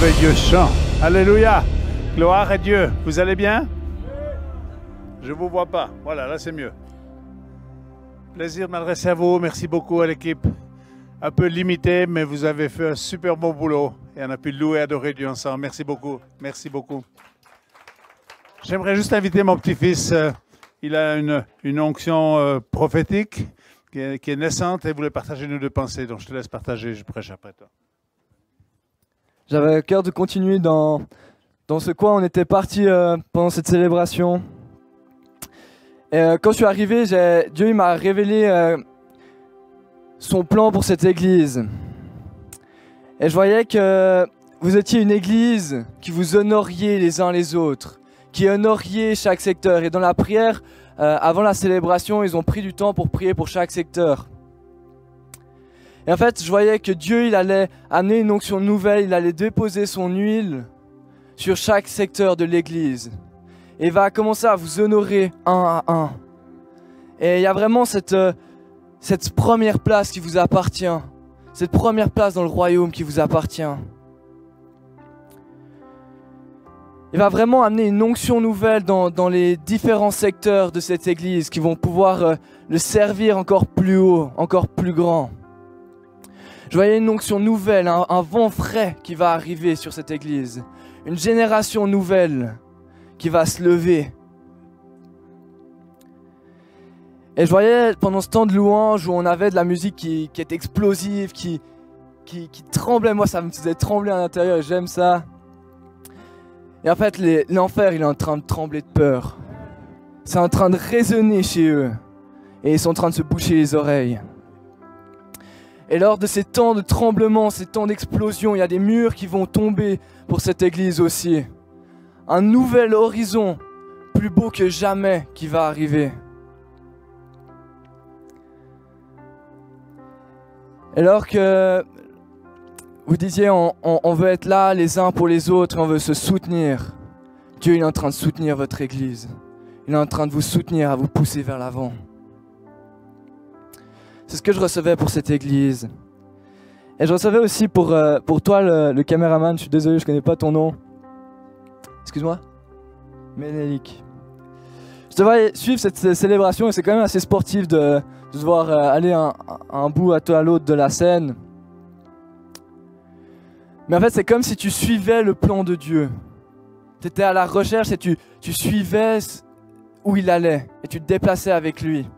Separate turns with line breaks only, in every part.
merveilleux chant. Alléluia. Gloire à Dieu. Vous allez bien? Je ne vous vois pas. Voilà, là c'est mieux. Plaisir de m'adresser à vous. Merci beaucoup à l'équipe. Un peu limitée, mais vous avez fait un super bon boulot. Et on a pu louer et adorer Dieu ensemble. Merci beaucoup. Merci beaucoup. J'aimerais juste inviter mon petit-fils. Il a une onction prophétique qui est naissante et voulait partager nos deux pensées. Donc je te laisse partager. Je prêche après toi.
J'avais à cœur de continuer dans ce quoi on était parti pendant cette célébration. Et quand je suis arrivé, Dieu il m'a révélé son plan pour cette église. Et je voyais que vous étiez une église qui vous honoriez les uns les autres, qui honoriez chaque secteur. Et dans la prière, avant la célébration, ils ont pris du temps pour prier pour chaque secteur. Et en fait, je voyais que Dieu, il allait amener une onction nouvelle, il allait déposer son huile sur chaque secteur de l'église. Et il va commencer à vous honorer un à un. Et il y a vraiment cette première place qui vous appartient. Cette première place dans le royaume qui vous appartient. Il va vraiment amener une onction nouvelle dans les différents secteurs de cette église qui vont pouvoir le servir encore plus haut, encore plus grand. Je voyais une onction nouvelle, un vent frais qui va arriver sur cette église. Une génération nouvelle qui va se lever. Et je voyais pendant ce temps de louange où on avait de la musique qui est explosive, qui tremblait. Moi, ça me faisait trembler à l'intérieur et j'aime ça. Et en fait, l'enfer, il est en train de trembler de peur. C'est en train de résonner chez eux. Et ils sont en train de se boucher les oreilles. Et lors de ces temps de tremblement, ces temps d'explosion, il y a des murs qui vont tomber pour cette église aussi. Un nouvel horizon, plus beau que jamais, qui va arriver. Et alors que vous disiez, on veut être là les uns pour les autres, on veut se soutenir. Dieu il est en train de soutenir votre église. Il est en train de vous soutenir, à vous pousser vers l'avant. C'est ce que je recevais pour cette église. Et je recevais aussi pour toi, le caméraman. Je suis désolé, je connais pas ton nom. Excuse-moi. Ménélique. Je devrais suivre cette célébration et c'est quand même assez sportif de devoir aller un bout à l'autre de la scène. Mais en fait, c'est comme si tu suivais le plan de Dieu. Tu étais à la recherche et tu suivais où il allait et tu te déplaçais avec lui.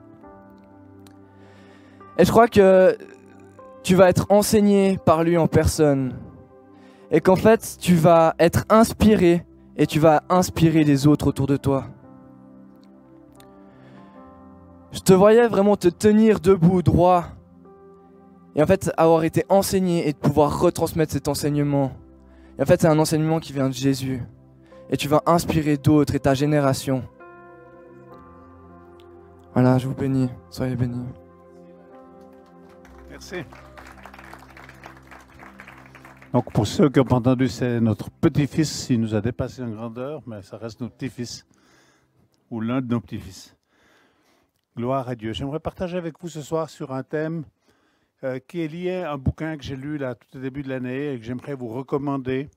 Et je crois que tu vas être enseigné par lui en personne. Et qu'en fait, tu vas être inspiré et tu vas inspirer les autres autour de toi. Je te voyais vraiment te tenir debout, droit. Et en fait, avoir été enseigné et de pouvoir retransmettre cet enseignement. Et en fait, c'est un enseignement qui vient de Jésus. Et tu vas inspirer d'autres et ta génération. Voilà, je vous bénis. Soyez bénis.
Merci. Donc pour ceux qui n'ont pas entendu, c'est notre petit-fils. Il nous a dépassé en grandeur, mais ça reste notre petit-fils. Ou l'un de nos petits-fils. Gloire à Dieu. J'aimerais partager avec vous ce soir sur un thème qui est lié à un bouquin que j'ai lu là, tout au début de l'année et que j'aimerais vous recommander.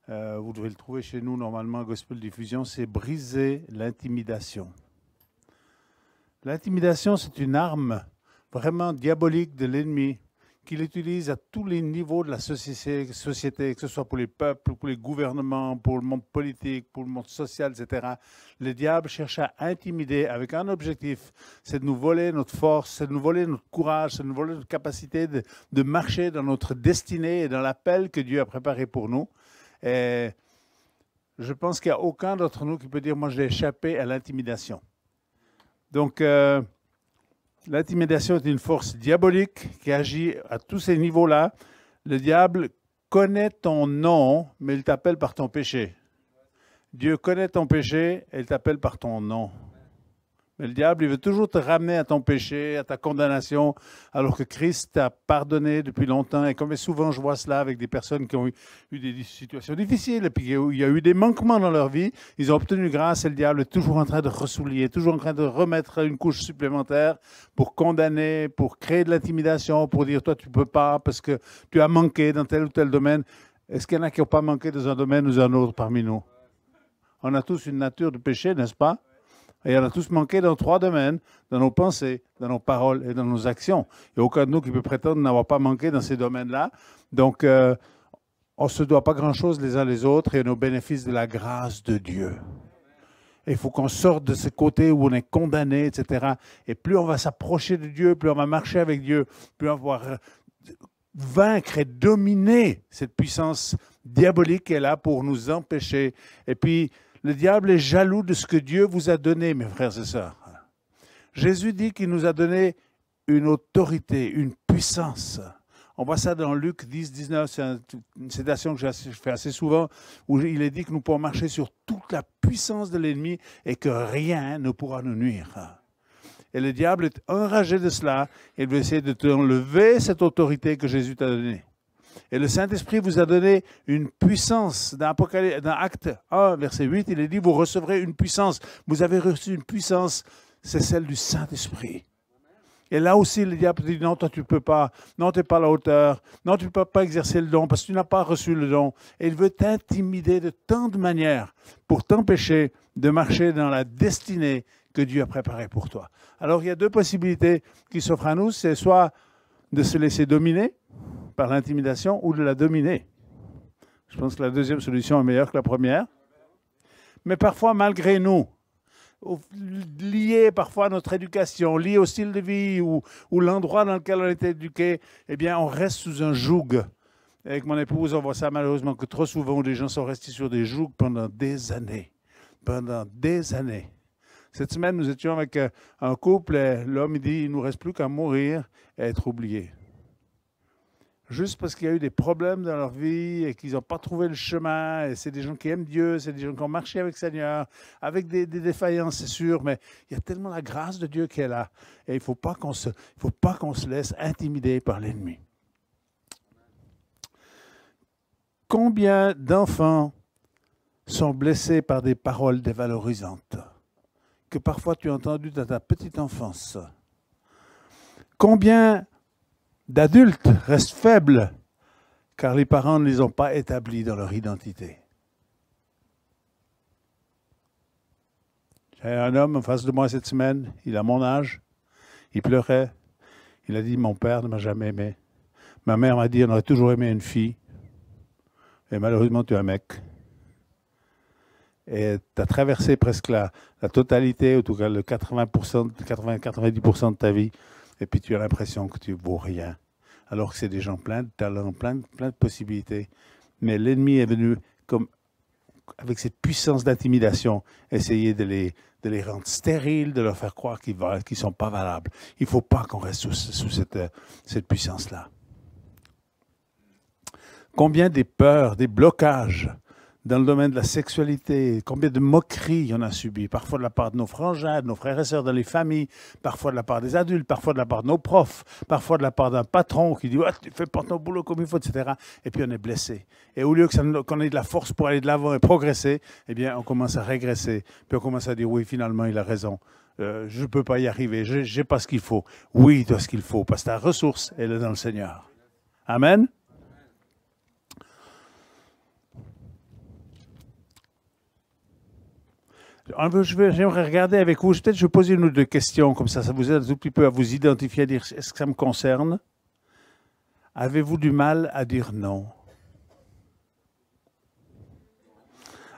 Vous devez le trouver chez nous normalement, Gospel Diffusion. C'est Briser l'intimidation. L'intimidation, c'est une arme vraiment diabolique de l'ennemi qu'il utilise à tous les niveaux de la société, que ce soit pour les peuples, pour les gouvernements, pour le monde politique, pour le monde social, etc. Le diable cherche à intimider avec un objectif, c'est de nous voler notre force, c'est de nous voler notre courage, c'est de nous voler notre capacité de marcher dans notre destinée et dans l'appel que Dieu a préparé pour nous. Et je pense qu'il n'y a aucun d'entre nous qui peut dire « moi, j'ai échappé à l'intimidation ». Donc, l'intimidation est une force diabolique qui agit à tous ces niveaux-là. Le diable connaît ton nom, mais il t'appelle par ton péché. Dieu connaît ton péché et il t'appelle par ton nom. Mais le diable, il veut toujours te ramener à ton péché, à ta condamnation, alors que Christ t'a pardonné depuis longtemps. Et comme souvent je vois cela avec des personnes qui ont eu des situations difficiles, et puis il y a eu des manquements dans leur vie, ils ont obtenu grâce et le diable est toujours en train de ressoulier, toujours en train de remettre une couche supplémentaire pour condamner, pour créer de l'intimidation, pour dire toi tu ne peux pas parce que tu as manqué dans tel ou tel domaine. Est-ce qu'il y en a qui n'ont pas manqué dans un domaine ou un autre parmi nous? On a tous une nature de péché, n'est-ce pas? Et on a tous manqué dans 3 domaines, dans nos pensées, dans nos paroles et dans nos actions. Il n'y a aucun de nous qui peut prétendre n'avoir pas manqué dans ces domaines-là. Donc, on ne se doit pas grand-chose les uns les autres et nos bénéfices de la grâce de Dieu. Et il faut qu'on sorte de ce côté où on est condamné, etc. Et plus on va s'approcher de Dieu, plus on va marcher avec Dieu, plus on va vaincre et dominer cette puissance diabolique qui est là pour nous empêcher. Et puis, le diable est jaloux de ce que Dieu vous a donné, mes frères et sœurs. Jésus dit qu'il nous a donné une autorité, une puissance. On voit ça dans Luc 10, 19, c'est une citation que je fais assez souvent, où il est dit que nous pouvons marcher sur toute la puissance de l'ennemi et que rien ne pourra nous nuire. Et le diable est enragé de cela. Il veut essayer de t'enlever cette autorité que Jésus t'a donnée. Et le Saint-Esprit vous a donné une puissance. Dans Acte 1, verset 8, il est dit, vous recevrez une puissance. Vous avez reçu une puissance, c'est celle du Saint-Esprit. Et là aussi, le diable dit, non, toi, tu ne peux pas. Non, tu n'es pas à la hauteur. Non, tu ne peux pas exercer le don parce que tu n'as pas reçu le don. Et il veut t'intimider de tant de manières pour t'empêcher de marcher dans la destinée que Dieu a préparée pour toi. Alors, il y a 2 possibilités qui s'offrent à nous. C'est soit de se laisser dominer par l'intimidation ou de la dominer. Je pense que la deuxième solution est meilleure que la première. Mais parfois, malgré nous, lié parfois à notre éducation, lié au style de vie ou l'endroit dans lequel on a été éduqué, eh bien, on reste sous un joug. Avec mon épouse, on voit ça malheureusement que trop souvent où les gens sont restés sur des jougs pendant des années. Pendant des années. Cette semaine, nous étions avec un couple et l'homme dit, il ne nous reste plus qu'à mourir et être oublié. Juste parce qu'il y a eu des problèmes dans leur vie et qu'ils n'ont pas trouvé le chemin. Et c'est des gens qui aiment Dieu, c'est des gens qui ont marché avec le Seigneur, avec des défaillances, c'est sûr, mais il y a tellement la grâce de Dieu qui est là. Et il ne faut pas qu'on se laisse intimider par l'ennemi. Combien d'enfants sont blessés par des paroles dévalorisantes que parfois tu as entendues dans ta petite enfance? Combien d'adultes restent faibles car les parents ne les ont pas établis dans leur identité? J'ai un homme en face de moi cette semaine, il a mon âge, il pleurait, il a dit « Mon père ne m'a jamais aimé. Ma mère m'a dit « On aurait toujours aimé une fille. Et malheureusement, tu es un mec. » Et tu as traversé presque la totalité, en tout cas le 90% de ta vie, et puis tu as l'impression que tu ne vaux rien. Alors que c'est des gens pleins de talents, plein de possibilités. Mais l'ennemi est venu comme avec cette puissance d'intimidation, essayer de les rendre stériles, de leur faire croire qu'ils ne sont pas valables. Il ne faut pas qu'on reste sous cette puissance-là. Combien des peurs, des blocages dans le domaine de la sexualité, combien de moqueries on a subi, parfois de la part de nos frangins, de nos frères et sœurs dans les familles, parfois de la part des adultes, parfois de la part de nos profs, parfois de la part d'un patron qui dit « tu fais pas ton boulot comme il faut », etc. Et puis on est blessé. Et au lieu qu'on ait de la force pour aller de l'avant et progresser, eh bien on commence à régresser. Puis on commence à dire « oui, finalement, il a raison. Je ne peux pas y arriver, je n'ai pas ce qu'il faut. » Oui, tu as ce qu'il faut, parce que ta ressource, elle est dans le Seigneur. Amen. J'aimerais regarder avec vous, peut-être je vais poser une ou 2 questions, comme ça vous aide un tout petit peu à vous identifier, à dire est-ce que ça me concerne? Avez-vous du mal à dire non?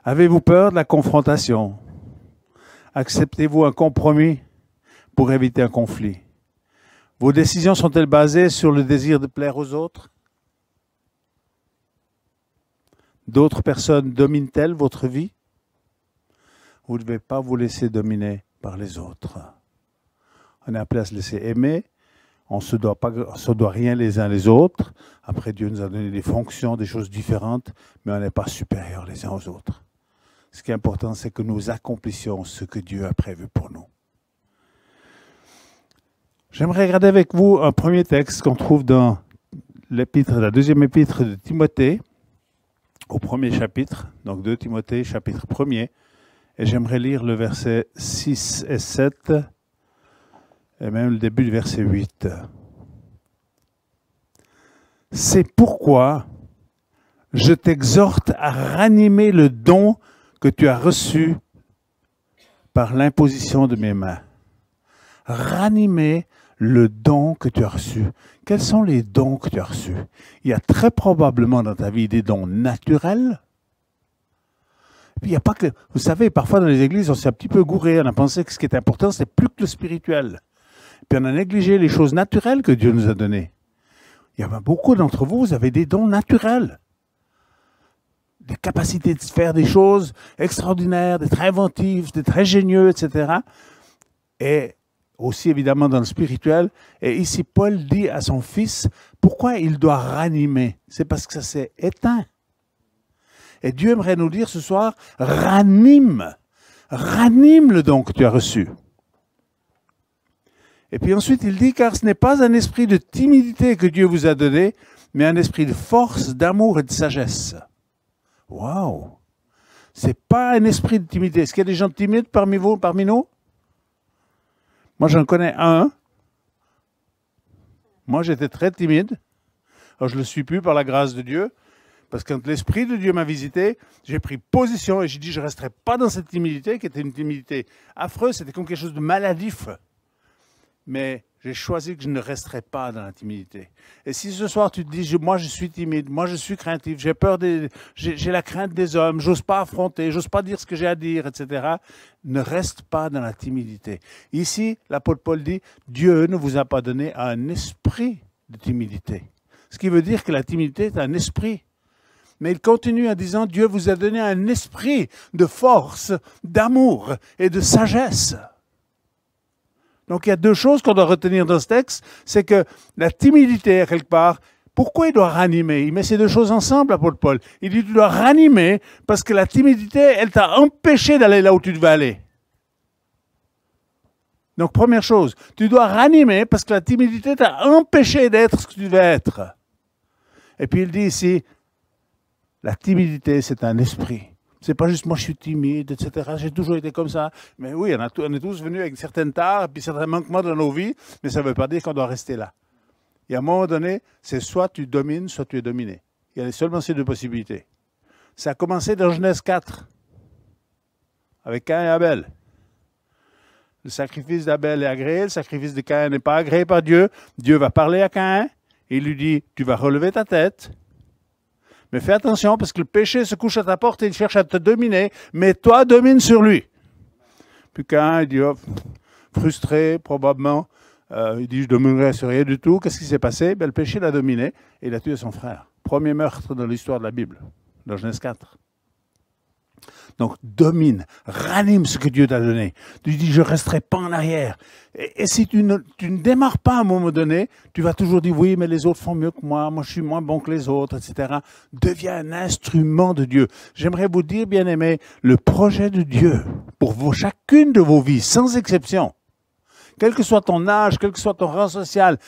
Avez-vous peur de la confrontation? Acceptez-vous un compromis pour éviter un conflit? Vos décisions sont-elles basées sur le désir de plaire aux autres? D'autres personnes dominent-elles votre vie? Vous ne devez pas vous laisser dominer par les autres. On est appelé à se laisser aimer. On ne se doit rien les uns les autres. Après, Dieu nous a donné des fonctions, des choses différentes, mais on n'est pas supérieurs les uns aux autres. Ce qui est important, c'est que nous accomplissions ce que Dieu a prévu pour nous. J'aimerais regarder avec vous un premier texte qu'on trouve dans l'épître, la 2e épître de Timothée, au 1er chapitre, donc 2 Timothée, chapitre 1er. Et j'aimerais lire le verset 6 et 7, et même le début du verset 8. C'est pourquoi je t'exhorte à ranimer le don que tu as reçu par l'imposition de mes mains. Ranimer le don que tu as reçu. Quels sont les dons que tu as reçus? Il y a très probablement dans ta vie des dons naturels. Puis il n'y a pas que... Vous savez, parfois dans les églises, on s'est un petit peu gouré. On a pensé que ce qui est important, c'est plus que le spirituel. Puis on a négligé les choses naturelles que Dieu nous a données. Il y a beaucoup d'entre vous, vous avez des dons naturels. Des capacités de faire des choses extraordinaires, d'être inventifs, d'être ingénieux, etc. Et aussi évidemment dans le spirituel. Et ici, Paul dit à son fils, pourquoi il doit ranimer? C'est parce que ça s'est éteint. Et Dieu aimerait nous dire ce soir, ranime le don que tu as reçu. Et puis ensuite, il dit, car ce n'est pas un esprit de timidité que Dieu vous a donné, mais un esprit de force, d'amour et de sagesse. Waouh! C'est pas un esprit de timidité. Est-ce qu'il y a des gens timides parmi vous, parmi nous? Moi, j'en connais un. Moi, j'étais très timide. Alors, je ne le suis plus par la grâce de Dieu. Parce que quand l'Esprit de Dieu m'a visité, j'ai pris position et j'ai dit, je ne resterai pas dans cette timidité, qui était une timidité affreuse. C'était comme quelque chose de maladif. Mais j'ai choisi que je ne resterai pas dans la timidité. Et si ce soir tu te dis, moi je suis timide, moi je suis craintif, j'ai peur j'ai la crainte des hommes, j'ose pas affronter, j'ose pas dire ce que j'ai à dire, etc. Ne reste pas dans la timidité. Ici, l'apôtre Paul dit, Dieu ne vous a pas donné un esprit de timidité. Ce qui veut dire que la timidité est un esprit. Mais il continue en disant, Dieu vous a donné un esprit de force, d'amour et de sagesse. Donc il y a deux choses qu'on doit retenir dans ce texte, c'est que la timidité, quelque part, pourquoi il doit ranimer? Il met ces deux choses ensemble, l'apôtre Paul. Il dit, tu dois ranimer parce que la timidité, elle t'a empêché d'aller là où tu devais aller. Donc première chose, tu dois ranimer parce que la timidité t'a empêché d'être ce que tu devais être. Et puis il dit ici, la timidité, c'est un esprit. C'est pas juste moi je suis timide, etc. J'ai toujours été comme ça. Mais oui, on est tous venus avec certaines tares et certains manquements dans nos vies, mais ça ne veut pas dire qu'on doit rester là. Et à un moment donné, c'est soit tu domines, soit tu es dominé. Il y a seulement ces deux possibilités. Ça a commencé dans Genèse 4, avec Caïn et Abel. Le sacrifice d'Abel est agréé, le sacrifice de Caïn n'est pas agréé par Dieu. Dieu va parler à Caïn et il lui dit, tu vas relever ta tête. Mais fais attention parce que le péché se couche à ta porte et il cherche à te dominer, mais toi domine sur lui. Puis Caïn, il dit, oh, frustré probablement, il dit, je ne dominerai sur rien du tout. Qu'est-ce qui s'est passé? Ben, le péché l'a dominé et il a tué son frère. Premier meurtre dans l'histoire de la Bible, dans Genèse 4. Donc, domine, ranime ce que Dieu t'a donné. Tu dis, je ne resterai pas en arrière. Et si tu ne démarres pas à un moment donné, tu vas toujours dire, oui, mais les autres font mieux que moi je suis moins bon que les autres, etc. Deviens un instrument de Dieu. J'aimerais vous dire, bien-aimés, le projet de Dieu pour chacune de vos vies, sans exception, quel que soit ton âge, quel que soit ton rang social,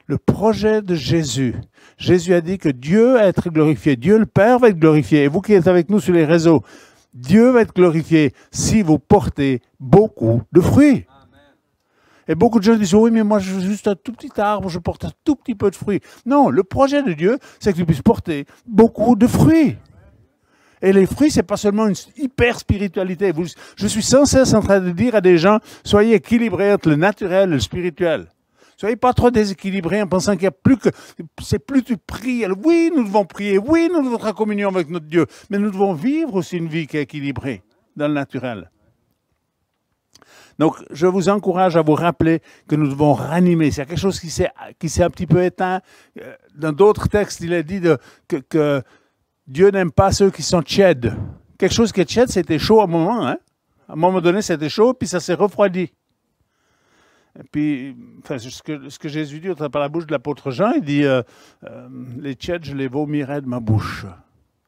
le projet de Jésus. Jésus a dit que Dieu va être glorifié, Dieu le Père va être glorifié. Et vous qui êtes avec nous sur les réseaux, Dieu va être glorifié si vous portez beaucoup de fruits. Amen. Et beaucoup de gens disent, oui, mais moi, je suis juste un tout petit arbre, je porte un tout petit peu de fruits. Non, le projet de Dieu, c'est que tu puisses porter beaucoup de fruits. Et les fruits, c'est pas seulement une hyper spiritualité. Je suis sans cesse en train de dire à des gens, soyez équilibrés entre le naturel et le spirituel. Soyez pas trop déséquilibrés en pensant qu'il y a plus que... C'est plus tu pries. Oui, nous devons prier. Oui, nous devons être en communion avec notre Dieu. Mais nous devons vivre aussi une vie qui est équilibrée dans le naturel. Donc, je vous encourage à vous rappeler que nous devons ranimer. C'est quelque chose qui s'est un petit peu éteint. Dans d'autres textes, il est dit que Dieu n'aime pas ceux qui sont tièdes. Quelque chose qui est tiède, c'était chaud à un moment. Hein? À un moment donné, c'était chaud, puis ça s'est refroidi. Et puis, enfin, ce que Jésus dit par la bouche de l'apôtre Jean, il dit les tièdes, je les vomirai de ma bouche.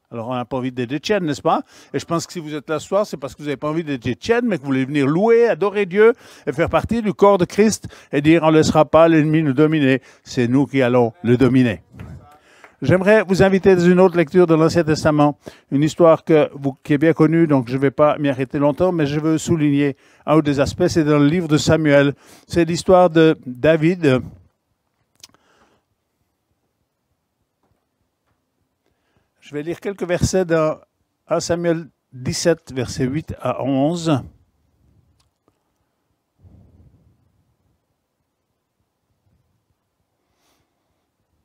Alors, on n'a pas envie d'être des tièdes, n'est-ce pas? Et je pense que si vous êtes là ce soir, c'est parce que vous n'avez pas envie d'être des tièdes, mais que vous voulez venir louer, adorer Dieu et faire partie du corps de Christ et dire on ne laissera pas l'ennemi nous dominer. C'est nous qui allons le dominer. J'aimerais vous inviter dans une autre lecture de l'Ancien Testament, une histoire qui est bien connue, donc je ne vais pas m'y arrêter longtemps, mais je veux souligner un ou deux aspects. C'est dans le livre de Samuel. C'est l'histoire de David. Je vais lire quelques versets dans 1 Samuel 17, versets 8 à 11.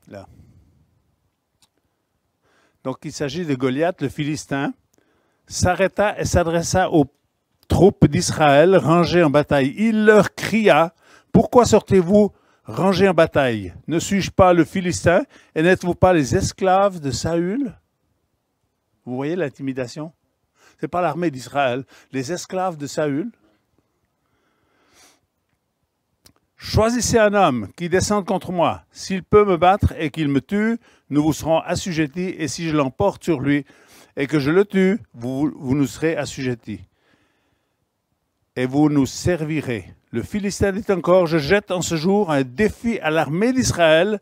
Là. Donc, il s'agit de Goliath, le Philistin, s'arrêta et s'adressa aux troupes d'Israël rangées en bataille. Il leur cria, « Pourquoi sortez-vous rangés en bataille? Ne suis-je pas le Philistin et n'êtes-vous pas les esclaves de Saül ?» Vous voyez l'intimidation? Ce n'est pas l'armée d'Israël, les esclaves de Saül. Choisissez un homme qui descende contre moi. S'il peut me battre et qu'il me tue, nous vous serons assujettis. Et si je l'emporte sur lui et que je le tue, vous nous serez assujettis. Et vous nous servirez. Le Philistin dit encore, je jette en ce jour un défi à l'armée d'Israël.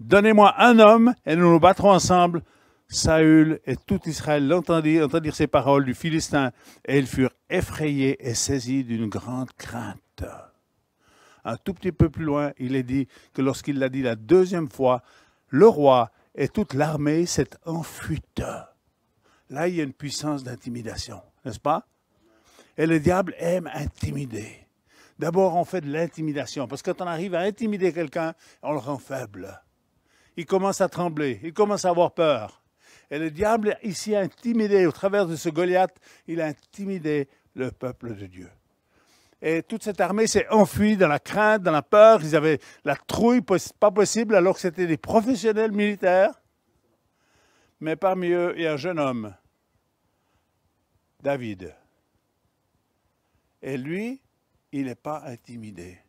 Donnez-moi un homme et nous nous battrons ensemble. Saül et tout Israël entendirent ces paroles du Philistin et ils furent effrayés et saisis d'une grande crainte. Un tout petit peu plus loin, il est dit que lorsqu'il l'a dit la deuxième fois, le roi et toute l'armée s'est enfuite. Là, il y a une puissance d'intimidation, n'est-ce pas? Et le diable aime intimider. D'abord, on fait de l'intimidation, parce que quand on arrive à intimider quelqu'un, on le rend faible. Il commence à trembler, il commence à avoir peur. Et le diable, ici, a intimidé, au travers de ce Goliath, il a intimidé le peuple de Dieu. Et toute cette armée s'est enfuie dans la crainte, dans la peur. Ils avaient la trouille, pas possible, alors que c'était des professionnels militaires. Mais parmi eux, il y a un jeune homme, David. Et lui, il n'est pas intimidé.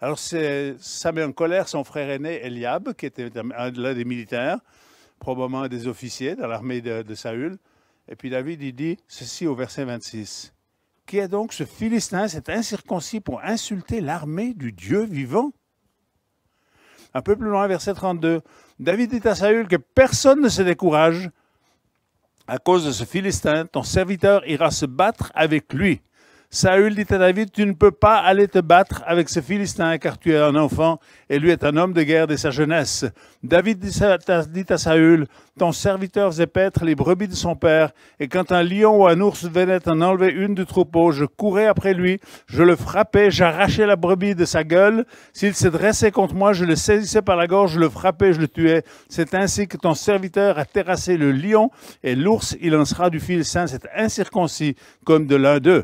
Alors ça met en colère son frère aîné, Eliab, qui était l'un des militaires, probablement un des officiers dans l'armée de Saül. Et puis David, il dit ceci au verset 26. Qui est donc ce Philistin, cet incirconcis, pour insulter l'armée du Dieu vivant? Un peu plus loin, verset 32. David dit à Saül que personne ne se décourage à cause de ce Philistin. Ton serviteur ira se battre avec lui. Saül dit à David, tu ne peux pas aller te battre avec ce Philistin car tu es un enfant et lui est un homme de guerre dès sa jeunesse. David dit à Saül, ton serviteur faisait paître les brebis de son père et quand un lion ou un ours venait en enlever une du troupeau, je courais après lui, je le frappais, j'arrachais la brebis de sa gueule. S'il se dressait contre moi, je le saisissais par la gorge, je le frappais, je le tuais. C'est ainsi que ton serviteur a terrassé le lion et l'ours, il en sera du Philistin, cet incirconcis comme de l'un d'eux.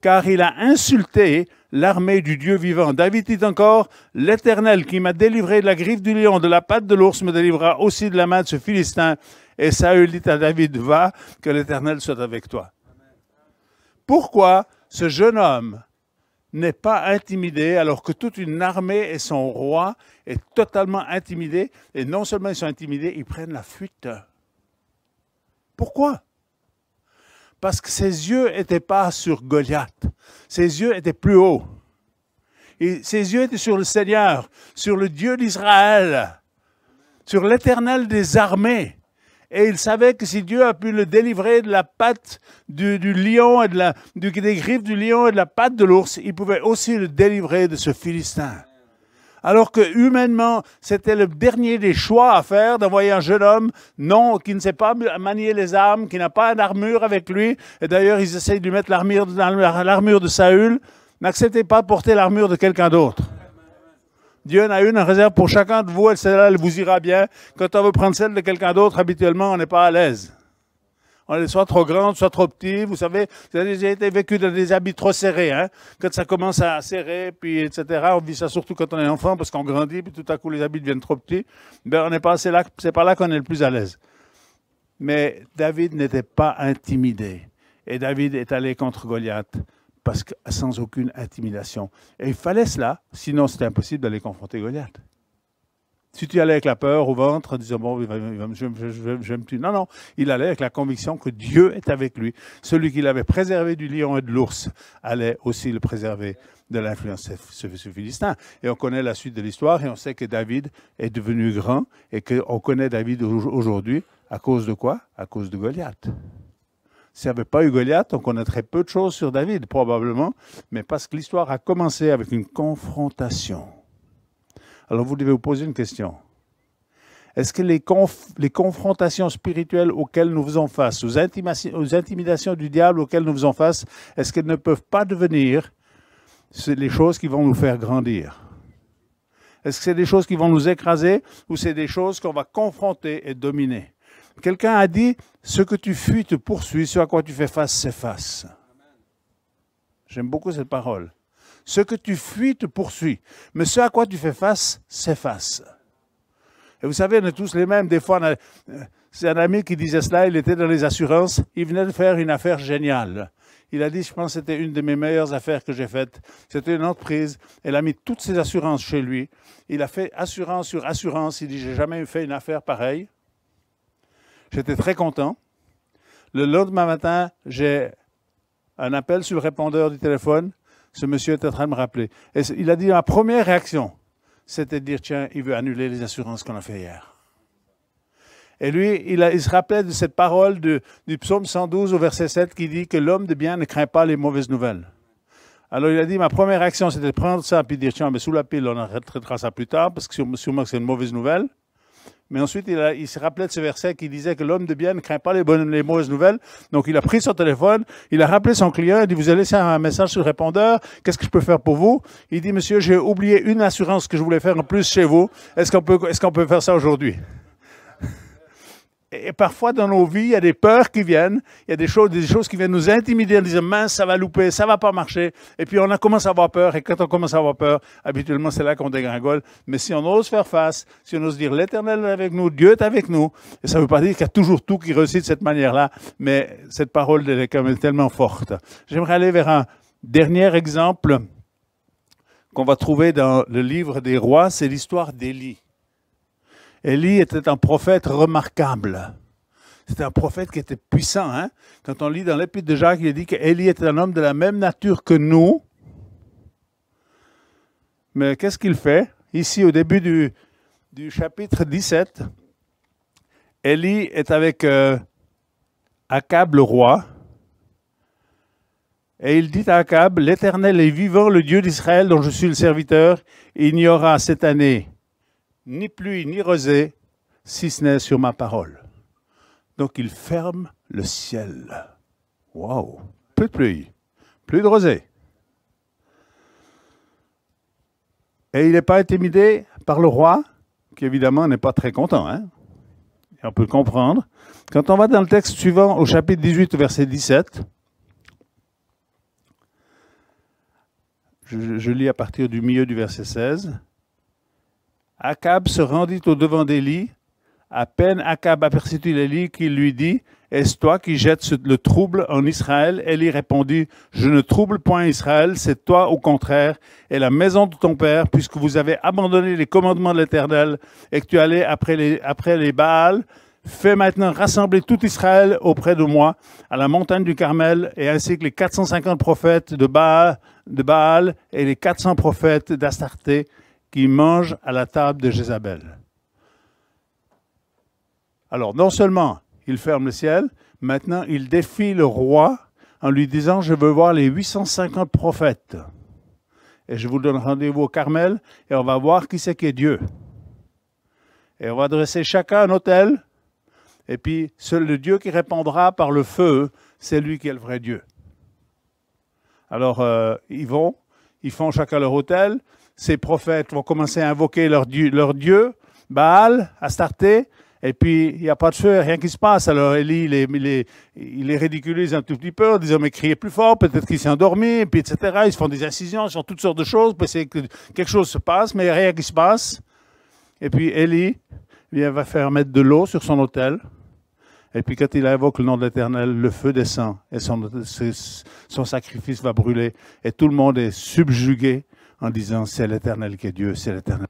Car il a insulté l'armée du Dieu vivant. David dit encore, l'Éternel qui m'a délivré de la griffe du lion, de la patte de l'ours, me délivrera aussi de la main de ce Philistin. Et Saül dit à David, va, que l'Éternel soit avec toi. Pourquoi ce jeune homme n'est pas intimidé alors que toute une armée et son roi est totalement intimidé? Et non seulement ils sont intimidés, ils prennent la fuite. Pourquoi? Parce que ses yeux n'étaient pas sur Goliath. Ses yeux étaient plus hauts. Et ses yeux étaient sur le Seigneur, sur le Dieu d'Israël, sur l'Éternel des armées. Et il savait que si Dieu a pu le délivrer de la patte du lion, et des griffes du lion et de la patte de l'ours, il pouvait aussi le délivrer de ce Philistin. Alors que humainement, c'était le dernier des choix à faire d'envoyer un jeune homme, non, qui ne sait pas manier les armes, qui n'a pas d'armure avec lui. Et d'ailleurs, ils essayent de lui mettre l'armure de Saül. N'acceptez pas de porter l'armure de quelqu'un d'autre. Dieu en a une en réserve pour chacun de vous, et celle-là, elle vous ira bien. Quand on veut prendre celle de quelqu'un d'autre, habituellement, on n'est pas à l'aise. On est soit trop grande, soit trop petit. Vous savez, ça a déjà été vécu dans des habits trop serrés. Hein? Quand ça commence à serrer, puis etc. On vit ça surtout quand on est enfant, parce qu'on grandit, puis tout à coup les habits deviennent trop petits. Ben, on n'est pas assez là, c'est pas là qu'on est le plus à l'aise. Mais David n'était pas intimidé. Et David est allé contre Goliath parce que sans aucune intimidation. Et il fallait cela, sinon c'était impossible d'aller confronter Goliath. Si tu allais avec la peur au ventre, en disant, bon, je me tuer. Non, non, il allait avec la conviction que Dieu est avec lui. Celui qui l'avait préservé du lion et de l'ours allait aussi le préserver de l'influence de ce Philistin. Et on connaît la suite de l'histoire et on sait que David est devenu grand et qu'on connaît David aujourd'hui à cause de quoi? À cause de Goliath. S'il n'y avait pas eu Goliath, on connaîtrait peu de choses sur David, probablement, mais parce que l'histoire a commencé avec une confrontation. Alors vous devez vous poser une question. Est-ce que les confrontations spirituelles auxquelles nous faisons face, aux intimidations du diable auxquelles nous faisons face, est-ce qu'elles ne peuvent pas devenir les choses qui vont nous faire grandir? Est-ce que c'est des choses qui vont nous écraser ou c'est des choses qu'on va confronter et dominer? Quelqu'un a dit, ce que tu fuis te poursuit, ce à quoi tu fais face s'efface. J'aime beaucoup cette parole. Ce que tu fuis te poursuit, mais ce à quoi tu fais face s'efface. Et vous savez, on est tous les mêmes. Des fois, c'est un ami qui disait cela, il était dans les assurances, il venait de faire une affaire géniale. Il a dit, je pense que c'était une de mes meilleures affaires que j'ai faites. C'était une entreprise, elle a mis toutes ses assurances chez lui. Il a fait assurance sur assurance, il dit, j'ai jamais fait une affaire pareille. J'étais très content. Le lendemain matin, j'ai un appel sur le répondeur du téléphone. Ce monsieur est en train de me rappeler. Et il a dit, ma première réaction, c'était de dire, tiens, il veut annuler les assurances qu'on a fait hier. Et lui, il se rappelait de cette parole du psaume 112 au verset 7 qui dit que l'homme de bien ne craint pas les mauvaises nouvelles. Alors il a dit, ma première réaction, c'était de prendre ça et de dire, tiens, mais sous la pile, on arrêtera ça plus tard, parce que sûrement que c'est une mauvaise nouvelle. Mais ensuite, il se rappelait de ce verset qui disait que l'homme de bien ne craint pas les mauvaises nouvelles. Donc, il a pris son téléphone, il a rappelé son client, il dit, vous avez laissé un message sur le répondeur, qu'est-ce que je peux faire pour vous? Il dit, monsieur, j'ai oublié une assurance que je voulais faire en plus chez vous. Est-ce qu'on peut faire ça aujourd'hui? Et parfois, dans nos vies, il y a des peurs qui viennent, il y a des choses qui viennent nous intimider en disant, mince, ça va louper, ça va pas marcher. Et puis, on a commencé à avoir peur. Et quand on commence à avoir peur, habituellement, c'est là qu'on dégringole. Mais si on ose faire face, si on ose dire, l'Éternel est avec nous, Dieu est avec nous, et ça ne veut pas dire qu'il y a toujours tout qui réussit de cette manière-là, mais cette parole, elle est quand même tellement forte. J'aimerais aller vers un dernier exemple qu'on va trouver dans le livre des rois, c'est l'histoire d'Élie. Élie était un prophète remarquable. C'était un prophète qui était puissant. Hein? Quand on lit dans l'Épître de Jacques, il dit qu'Élie était un homme de la même nature que nous. Mais qu'est-ce qu'il fait? Ici, au début du chapitre 17, Élie est avec Akab le roi. Et il dit à Akab, l'Éternel est vivant, le Dieu d'Israël dont je suis le serviteur. Il n'y aura cette année ni pluie, ni rosée, si ce n'est sur ma parole. Donc, il ferme le ciel. Waouh! Plus de pluie, plus de rosée. Et il n'est pas intimidé par le roi, qui évidemment n'est pas très content. Hein? Et on peut le comprendre. Quand on va dans le texte suivant, au chapitre 18, verset 17, je lis à partir du milieu du verset 16. Akab se rendit au-devant d'Élie. À peine Akab aperçut-il Élie qu'il lui dit, « Est-ce toi qui jettes le trouble en Israël ?» Élie répondit, « Je ne trouble point Israël, c'est toi au contraire, et la maison de ton père, puisque vous avez abandonné les commandements de l'Éternel et que tu allais après les Baals. Fais maintenant rassembler tout Israël auprès de moi, à la montagne du Carmel, et ainsi que les 450 prophètes de Baal et les 400 prophètes d'Astarté, qui mangent à la table de Jézabel. » Alors, non seulement il ferme le ciel, maintenant il défie le roi en lui disant « Je veux voir les 850 prophètes. Et je vous donne rendez-vous au Carmel et on va voir qui c'est qui est Dieu. Et on va dresser chacun un autel. Et puis, seul le Dieu qui répondra par le feu, c'est lui qui est le vrai Dieu. » Alors, ils font chacun leur autel. Ces prophètes vont commencer à invoquer leur Dieu, Baal, Astarté, et puis il n'y a pas de feu, rien qui se passe. Alors Élie, il les ridiculise un tout petit peu en disant, mais criez plus fort, peut-être qu'il s'est endormi, et puis etc. Ils se font des incisions, ils font toutes sortes de choses, puis c'est que quelque chose se passe, mais il n'y a rien qui se passe. Et puis Élie, va faire mettre de l'eau sur son autel, et puis quand il invoque le nom de l'Éternel, le feu descend, et son sacrifice va brûler, et tout le monde est subjugué, en disant, c'est l'Éternel qui est Dieu, c'est l'Éternel.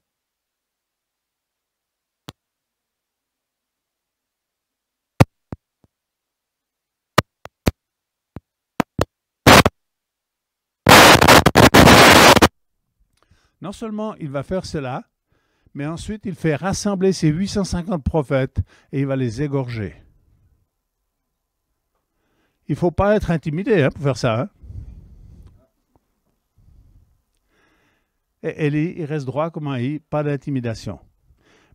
Non seulement il va faire cela, mais ensuite il fait rassembler ces 850 prophètes et il va les égorger. Il ne faut pas être intimidé pour faire ça. Hein? Et Élie, il reste droit comme un i, pas d'intimidation.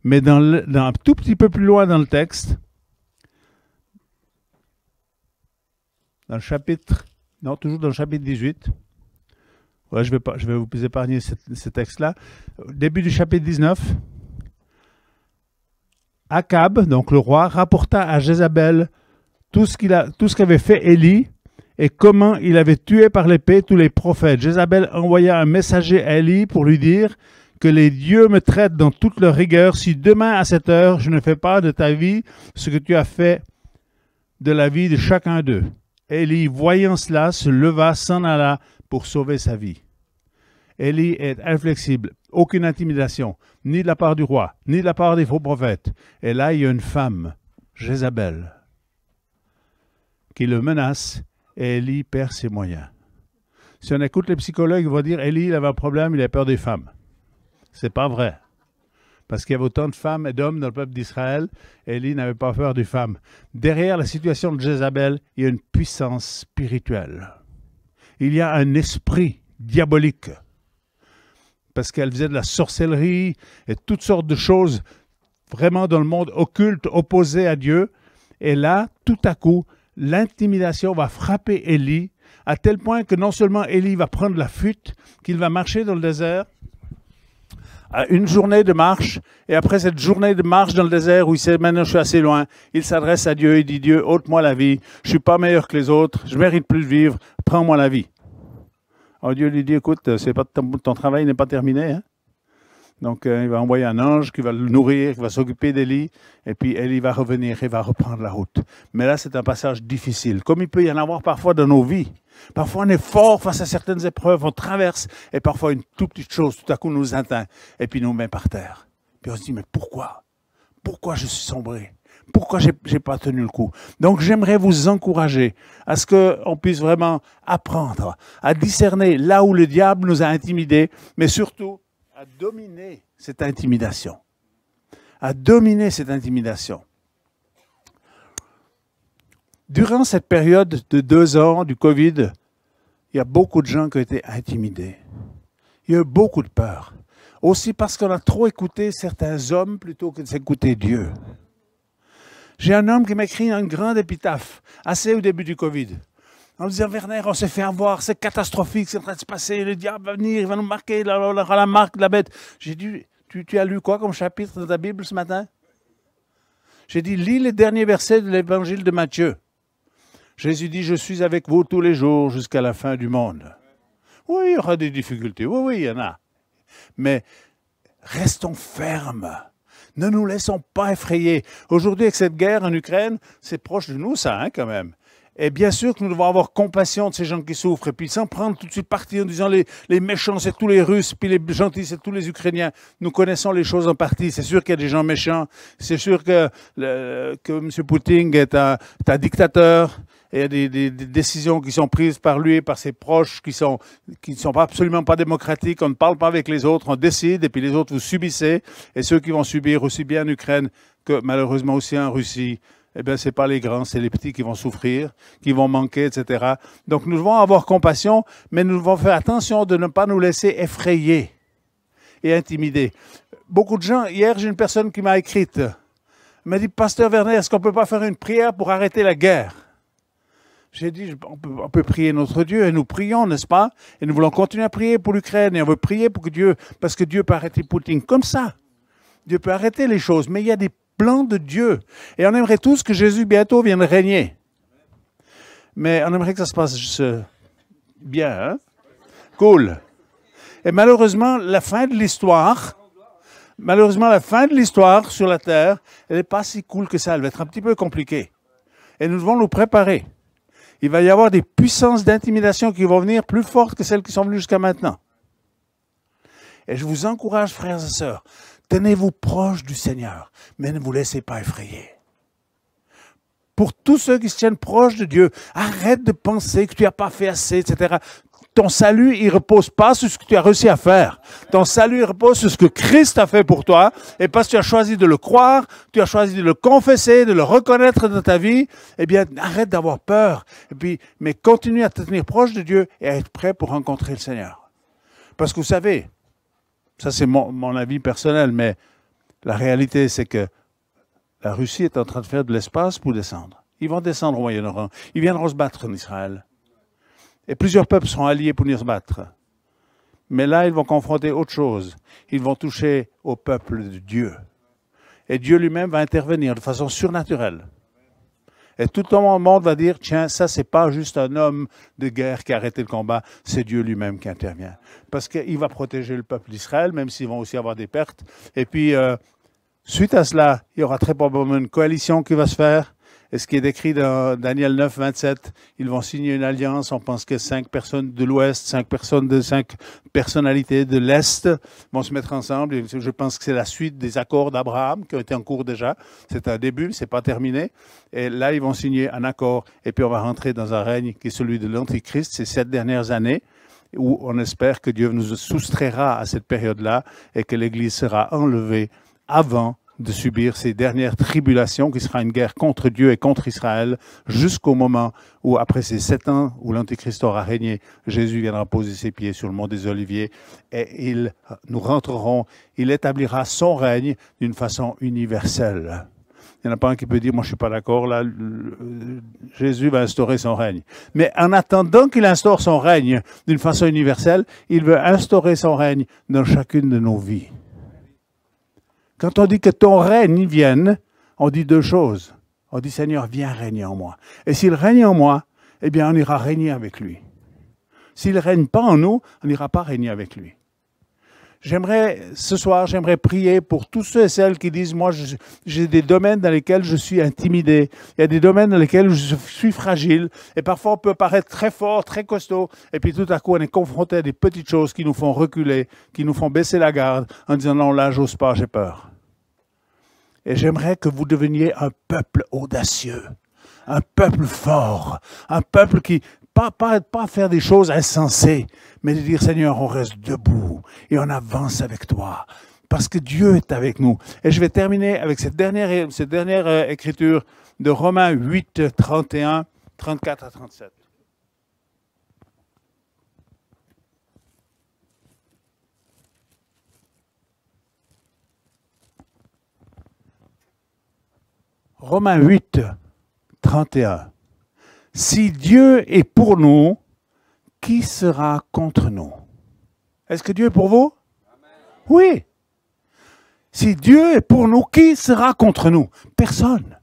Mais un tout petit peu plus loin dans le texte, dans le chapitre, non, toujours dans le chapitre 18, ouais, je vais vous épargner ce texte-là, au début du chapitre 19, Akab, donc le roi, rapporta à Jézabel tout ce qu'avait fait Élie et comment il avait tué par l'épée tous les prophètes. Jézabel envoya un messager à Élie pour lui dire que les dieux me traitent dans toute leur rigueur si demain à cette heure je ne fais pas de ta vie ce que tu as fait de la vie de chacun d'eux. Élie, voyant cela, se leva, s'en alla pour sauver sa vie. Élie est inflexible, aucune intimidation, ni de la part du roi, ni de la part des faux prophètes. Et là, il y a une femme, Jézabel, qui le menace et Élie perd ses moyens. Si on écoute les psychologues, ils vont dire Élie, il avait un problème, il a peur des femmes. C'est pas vrai. Parce qu'il y avait autant de femmes et d'hommes dans le peuple d'Israël, Élie n'avait pas peur des femmes. Derrière la situation de Jézabel, il y a une puissance spirituelle. Il y a un esprit diabolique. Parce qu'elle faisait de la sorcellerie et toutes sortes de choses vraiment dans le monde occulte, opposées à Dieu. Et là, tout à coup, l'intimidation va frapper Élie, à tel point que non seulement Élie va prendre la fuite, qu'il va marcher dans le désert, à une journée de marche, et après cette journée de marche dans le désert où il sait maintenant je suis assez loin, il s'adresse à Dieu, il dit Dieu, ôte-moi la vie, je ne suis pas meilleur que les autres, je ne mérite plus de vivre, prends-moi la vie. Alors Dieu lui dit, écoute, c'est pas ton travail n'est pas terminé. Hein? Donc il va envoyer un ange qui va le nourrir, qui va s'occuper d'Élie, et puis Élie va revenir et va reprendre la route. Mais là, c'est un passage difficile, comme il peut y en avoir parfois dans nos vies. Parfois, on est fort face à certaines épreuves, on traverse, et parfois une toute petite chose, tout à coup, nous atteint, et puis nous met par terre. Puis on se dit, mais pourquoi? Pourquoi je suis sombré? Pourquoi je n'ai pas tenu le coup? Donc, j'aimerais vous encourager à ce qu'on puisse vraiment apprendre à discerner là où le diable nous a intimidés, mais surtout à dominer cette intimidation. À dominer cette intimidation. Durant cette période de 2 ans du Covid, il y a beaucoup de gens qui ont été intimidés. Il y a eu beaucoup de peur. Aussi parce qu'on a trop écouté certains hommes plutôt que d'écouter Dieu. J'ai un homme qui m'a écrit une grande épitaphe, assez au début du Covid, en me disant, Werner, on s'est fait avoir, c'est catastrophique, c'est en train de se passer, le diable va venir, il va nous marquer la marque de la bête. J'ai dit, tu as lu quoi comme chapitre dans ta Bible ce matin? J'ai dit, lis les derniers versets de l'évangile de Matthieu. Jésus dit, je suis avec vous tous les jours jusqu'à la fin du monde. Oui, il y aura des difficultés, oui, il y en a. Mais restons fermes. Ne nous laissons pas effrayer. Aujourd'hui, avec cette guerre en Ukraine, c'est proche de nous, ça, hein, quand même. Et bien sûr que nous devons avoir compassion de ces gens qui souffrent, et puis sans prendre tout de suite parti en disant les méchants, c'est tous les Russes, puis les gentils, c'est tous les Ukrainiens. Nous connaissons les choses en partie. C'est sûr qu'il y a des gens méchants. C'est sûr que M. Poutine est un dictateur. Et il y a des décisions qui sont prises par lui et par ses proches qui sont absolument pas démocratiques. On ne parle pas avec les autres, on décide, et puis les autres vous subissez. Et ceux qui vont subir aussi bien en Ukraine que malheureusement aussi en Russie, eh bien, ce n'est pas les grands, c'est les petits qui vont souffrir, qui vont manquer, etc. Donc nous devons avoir compassion, mais nous devons faire attention de ne pas nous laisser effrayer et intimider. Beaucoup de gens, hier j'ai une personne qui m'a écrite, elle m'a dit, Pasteur Werner, est-ce qu'on ne peut pas faire une prière pour arrêter la guerre? J'ai dit, on peut prier notre Dieu, et nous prions, n'est-ce pas? Et nous voulons continuer à prier pour l'Ukraine, et on veut prier pour que Dieu, parce que Dieu peut arrêter Poutine comme ça. Dieu peut arrêter les choses, mais il y a des plans de Dieu. Et on aimerait tous que Jésus bientôt vienne régner. Mais on aimerait que ça se passe bien, hein? Cool. Et malheureusement, la fin de l'histoire sur la terre, elle n'est pas si cool que ça. Elle va être un petit peu compliquée. Et nous devons nous préparer. Il va y avoir des puissances d'intimidation qui vont venir plus fortes que celles qui sont venues jusqu'à maintenant. Et je vous encourage, frères et sœurs, tenez-vous proches du Seigneur, mais ne vous laissez pas effrayer. Pour tous ceux qui se tiennent proches de Dieu, arrête de penser que tu n'as pas fait assez, etc. Ton salut, il ne repose pas sur ce que tu as réussi à faire. Ton salut, il repose sur ce que Christ a fait pour toi. Et parce que tu as choisi de le croire, tu as choisi de le confesser, de le reconnaître dans ta vie, eh bien, arrête d'avoir peur. Et puis, mais continue à te tenir proche de Dieu et à être prêt pour rencontrer le Seigneur. Parce que vous savez, ça c'est mon avis personnel, mais La réalité, c'est que la Russie est en train de faire de l'espace pour descendre. Ils vont descendre au Moyen-Orient. Ils viendront se battre en Israël. Et plusieurs peuples seront alliés pour venir se battre. Mais là, ils vont confronter autre chose. Ils vont toucher au peuple de Dieu. Et Dieu lui-même va intervenir de façon surnaturelle. Et tout le monde va dire, tiens, ça, c'est pas juste un homme de guerre qui a arrêté le combat, c'est Dieu lui-même qui intervient. Parce qu'il va protéger le peuple d'Israël, même s'ils vont aussi avoir des pertes. Et puis, suite à cela, il y aura très probablement une coalition qui va se faire. Et ce qui est décrit dans Daniel 9, 27, ils vont signer une alliance. On pense que 5 personnes de l'Ouest, 5 personnalités de l'Est vont se mettre ensemble. Et je pense que c'est la suite des accords d'Abraham qui ont été en cours déjà. C'est un début, c'est pas terminé. Et là, ils vont signer un accord. Et puis, on va rentrer dans un règne qui est celui de l'Antichrist, ces 7 dernières années, où on espère que Dieu nous soustraira à cette période-là et que l'Église sera enlevée avant de subir ces dernières tribulations, qui sera une guerre contre Dieu et contre Israël, jusqu'au moment où, après ces 7 ans où l'Antéchrist aura régné, Jésus viendra poser ses pieds sur le mont des Oliviers et nous rentrerons, il établira son règne d'une façon universelle. Il n'y en a pas un qui peut dire, moi je ne suis pas d'accord, là, Jésus va instaurer son règne. Mais en attendant qu'il instaure son règne d'une façon universelle, il veut instaurer son règne dans chacune de nos vies. Quand on dit que ton règne vienne, on dit 2 choses. On dit, Seigneur, viens régner en moi. Et s'il règne en moi, eh bien, on ira régner avec lui. S'il ne règne pas en nous, on n'ira pas régner avec lui. Ce soir, j'aimerais prier pour tous ceux et celles qui disent, moi, j'ai des domaines dans lesquels je suis intimidé. Il y a des domaines dans lesquels je suis fragile. Et parfois, on peut paraître très fort, très costaud. Et puis tout à coup, on est confronté à des petites choses qui nous font reculer, qui nous font baisser la garde en disant, non, là, j'ose pas, j'ai peur. Et j'aimerais que vous deveniez un peuple audacieux, un peuple fort, un peuple qui, pas faire des choses insensées, mais de dire, Seigneur, on reste debout et on avance avec toi, parce que Dieu est avec nous. Et je vais terminer avec cette dernière écriture de Romains 8, 31, 34 à 37. Romains 8, 31. Si Dieu est pour nous, qui sera contre nous? Est-ce que Dieu est pour vous? Amen. Oui. Si Dieu est pour nous, qui sera contre nous? Personne.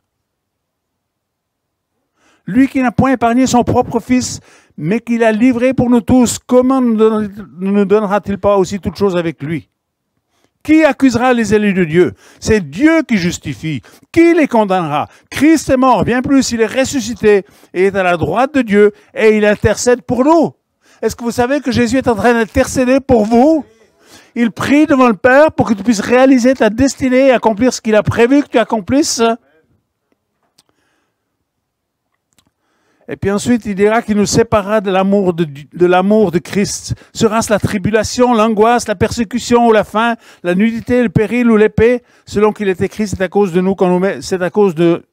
Lui qui n'a point épargné son propre Fils, mais qui l'a livré pour nous tous, comment ne nous donnera-t-il pas aussi toutes choses avec lui? Qui accusera les élus de Dieu? C'est Dieu qui justifie. Qui les condamnera? Christ est mort, bien plus, il est ressuscité et est à la droite de Dieu et il intercède pour nous. Est-ce que vous savez que Jésus est en train d'intercéder pour vous? Il prie devant le Père pour que tu puisses réaliser ta destinée et accomplir ce qu'il a prévu que tu accomplisses. Et puis ensuite, il dira qu'il nous séparera de l'amour de Christ. Sera-ce la tribulation, l'angoisse, la persécution ou la faim, la nudité, le péril ou l'épée? Selon qu'il est écrit, c'est à cause de nous qu'on nous met, c'est à cause de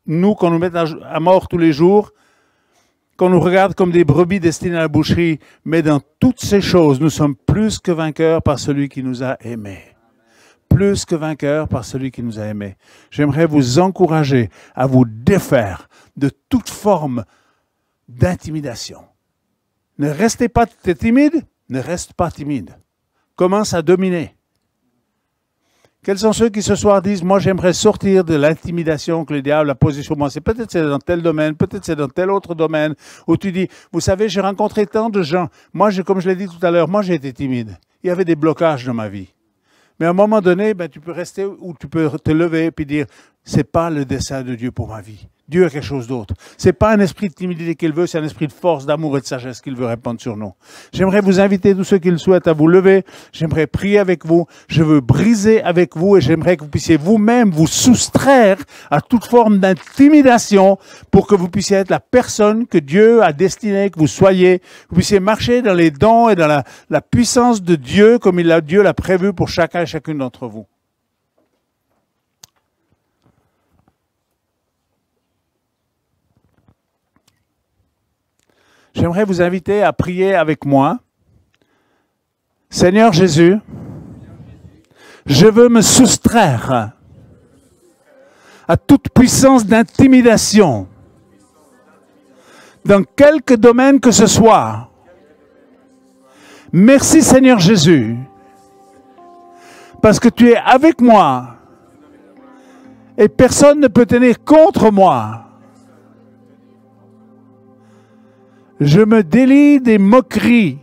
nous qu'on nous met à mort tous les jours, qu'on nous regarde comme des brebis destinées à la boucherie. Mais dans toutes ces choses, nous sommes plus que vainqueurs par celui qui nous a aimés. Plus que vainqueurs par celui qui nous a aimés. J'aimerais vous encourager à vous défaire de toute forme d'intimidation. Ne restez pas timide, ne reste pas timide. Commence à dominer. Quels sont ceux qui ce soir disent, moi j'aimerais sortir de l'intimidation que le diable a posée sur moi. Peut-être c'est dans tel domaine, peut-être c'est dans tel autre domaine, où tu dis, vous savez, j'ai rencontré tant de gens. Moi, comme je l'ai dit tout à l'heure, moi j'ai été timide. Il y avait des blocages dans ma vie. Mais à un moment donné, tu peux rester ou tu peux te lever et puis dire, c'est pas le dessein de Dieu pour ma vie. Dieu a quelque chose d'autre. C'est pas un esprit de timidité qu'il veut, c'est un esprit de force, d'amour et de sagesse qu'il veut répandre sur nous. J'aimerais vous inviter, tous ceux qui le souhaitent, à vous lever. J'aimerais prier avec vous. Je veux briser avec vous et j'aimerais que vous puissiez vous-même vous soustraire à toute forme d'intimidation pour que vous puissiez être la personne que Dieu a destinée, que vous soyez. Vous puissiez marcher dans les dons et dans la puissance de Dieu comme Dieu l'a prévu pour chacun et chacune d'entre vous. J'aimerais vous inviter à prier avec moi. Seigneur Jésus, Je veux me soustraire à toute puissance d'intimidation dans quelque domaine que ce soit. Merci Seigneur Jésus, parce que tu es avec moi et personne ne peut tenir contre moi. Je me délie des moqueries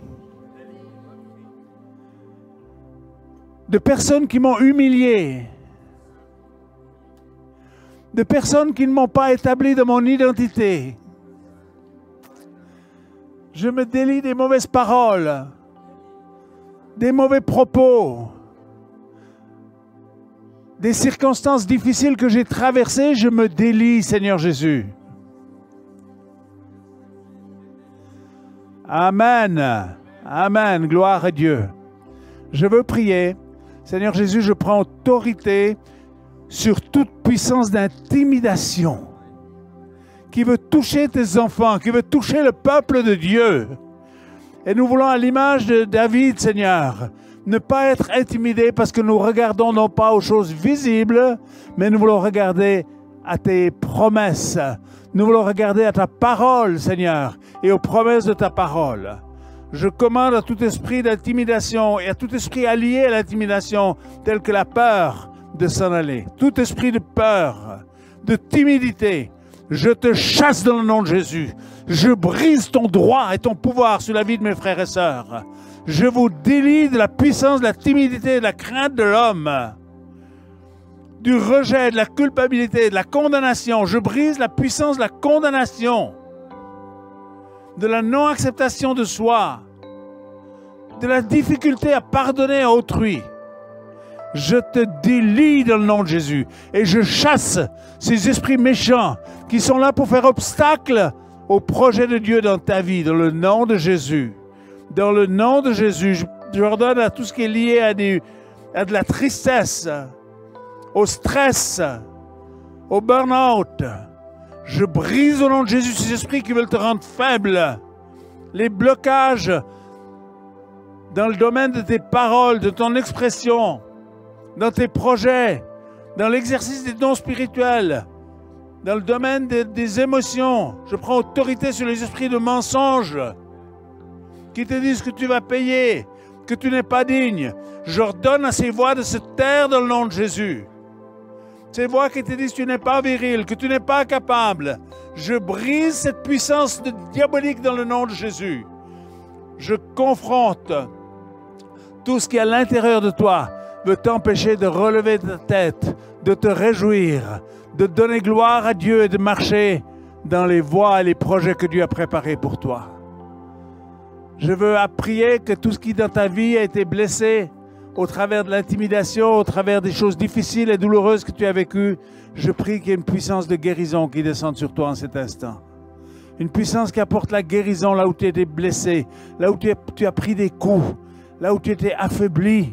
de personnes qui m'ont humilié, de personnes qui ne m'ont pas établi de mon identité. Je me délie des mauvaises paroles, des mauvais propos, des circonstances difficiles que j'ai traversées. Je me délie, Seigneur Jésus. Amen. Amen. Gloire à Dieu. Je veux prier. Seigneur Jésus, je prends autorité sur toute puissance d'intimidation qui veut toucher tes enfants, qui veut toucher le peuple de Dieu. Et nous voulons, à l'image de David, Seigneur, ne pas être intimidés parce que nous regardons non pas aux choses visibles, mais nous voulons regarder à tes promesses. Nous voulons regarder à ta parole, Seigneur, et aux promesses de ta parole. Je commande à tout esprit d'intimidation et à tout esprit allié à l'intimidation, tel que la peur, de s'en aller. Tout esprit de peur, de timidité, je te chasse dans le nom de Jésus. Je brise ton droit et ton pouvoir sur la vie de mes frères et sœurs. Je vous délie de la puissance, de la timidité, de la crainte de l'homme, du rejet, de la culpabilité, de la condamnation. Je brise la puissance de la condamnation, de la non-acceptation de soi, de la difficulté à pardonner à autrui. Je te délie dans le nom de Jésus et je chasse ces esprits méchants qui sont là pour faire obstacle au projet de Dieu dans ta vie, dans le nom de Jésus. Dans le nom de Jésus, je ordonne à tout ce qui est lié à de la tristesse, au stress, au burn-out. Je brise au nom de Jésus ces esprits qui veulent te rendre faible. Les blocages dans le domaine de tes paroles, de ton expression, dans tes projets, dans l'exercice des dons spirituels, dans le domaine des émotions. Je prends autorité sur les esprits de mensonges qui te disent que tu vas payer, que tu n'es pas digne. J'ordonne à ces voix de se taire dans le nom de Jésus. Ces voix qui te disent que tu n'es pas viril, que tu n'es pas capable. Je brise cette puissance diabolique dans le nom de Jésus. Je confronte tout ce qui est à l'intérieur de toi veut t'empêcher de relever ta tête, de te réjouir, de donner gloire à Dieu et de marcher dans les voies et les projets que Dieu a préparés pour toi. Je veux prier que tout ce qui dans ta vie a été blessé au travers de l'intimidation, au travers des choses difficiles et douloureuses que tu as vécues, je prie qu'il y ait une puissance de guérison qui descende sur toi en cet instant. Une puissance qui apporte la guérison là où tu as été blessé, là où tu as pris des coups, là où tu étais affaibli,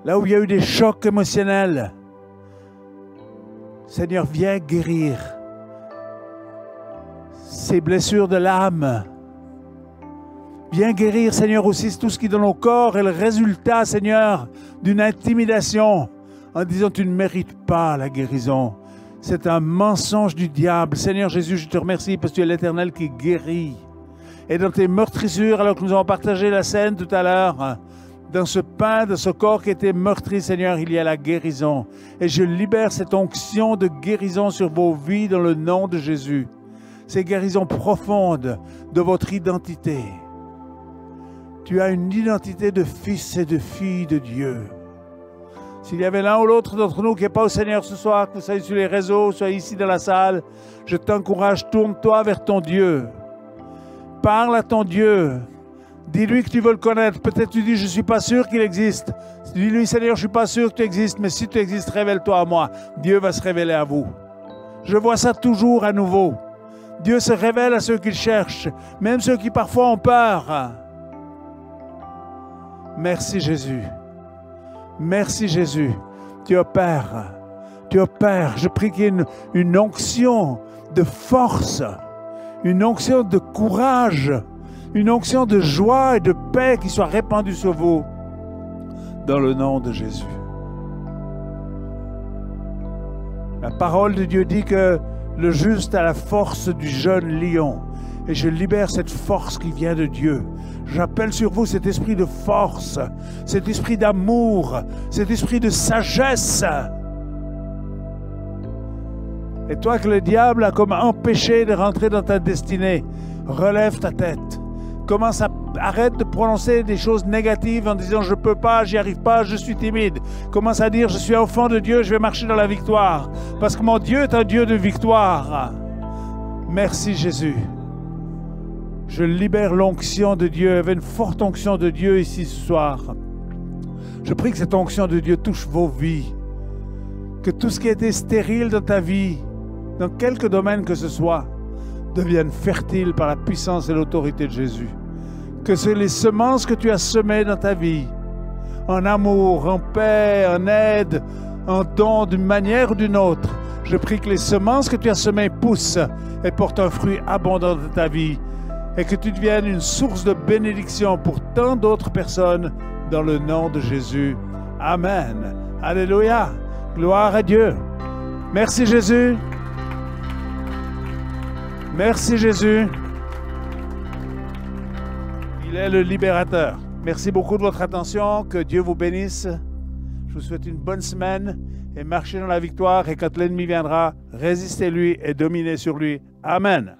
là où il y a eu des chocs émotionnels. Seigneur, viens guérir ces blessures de l'âme. Viens guérir, Seigneur, aussi tout ce qui dans nos corps est le résultat, Seigneur, d'une intimidation en disant tu ne mérites pas la guérison. C'est un mensonge du diable. Seigneur Jésus, je te remercie parce que tu es l'Éternel qui guérit. Et dans tes meurtrissures, alors que nous avons partagé la scène tout à l'heure, dans ce pain, de ce corps qui était meurtri, Seigneur, il y a la guérison. Et je libère cette onction de guérison sur vos vies dans le nom de Jésus. Ces guérisons profondes de votre identité. Tu as une identité de fils et de fille de Dieu. S'il y avait l'un ou l'autre d'entre nous qui n'est pas au Seigneur ce soir, que vous soyez sur les réseaux, soyez ici dans la salle, je t'encourage, tourne-toi vers ton Dieu. Parle à ton Dieu. Dis-lui que tu veux le connaître. Peut-être tu dis, je ne suis pas sûr qu'il existe. Dis-lui, Seigneur, je ne suis pas sûr que tu existes, mais si tu existes, révèle-toi à moi. Dieu va se révéler à vous. Je vois ça toujours à nouveau. Dieu se révèle à ceux qui le cherchent, même ceux qui parfois ont peur. Merci Jésus. Merci Jésus. Tu opères. Tu opères. Je prie qu'il y ait une onction de force, une onction de courage, une onction de joie et de paix qui soit répandue sur vous. Dans le nom de Jésus. La parole de Dieu dit que le juste a la force du jeune lion. Et je libère cette force qui vient de Dieu. J'appelle sur vous cet esprit de force, cet esprit d'amour, cet esprit de sagesse. Et toi que le diable a comme empêché de rentrer dans ta destinée, relève ta tête. Arrête de prononcer des choses négatives en disant « je peux pas, j'y arrive pas, je suis timide ». Commence à dire « je suis enfant de Dieu, je vais marcher dans la victoire ». Parce que mon Dieu est un Dieu de victoire. Merci Jésus. Je libère l'onction de Dieu. Il y avait une forte onction de Dieu ici ce soir. Je prie que cette onction de Dieu touche vos vies. Que tout ce qui a été stérile dans ta vie, dans quelque domaine que ce soit, devienne fertile par la puissance et l'autorité de Jésus. Que les semences que tu as semées dans ta vie, en amour, en paix, en aide, en don d'une manière ou d'une autre, je prie que les semences que tu as semées poussent et portent un fruit abondant dans ta vie et que tu deviennes une source de bénédiction pour tant d'autres personnes dans le nom de Jésus. Amen. Alléluia. Gloire à Dieu. Merci Jésus. Merci Jésus. Il est le libérateur. Merci beaucoup de votre attention. Que Dieu vous bénisse. Je vous souhaite une bonne semaine et marchez dans la victoire. Et quand l'ennemi viendra, résistez-lui et dominez sur lui. Amen.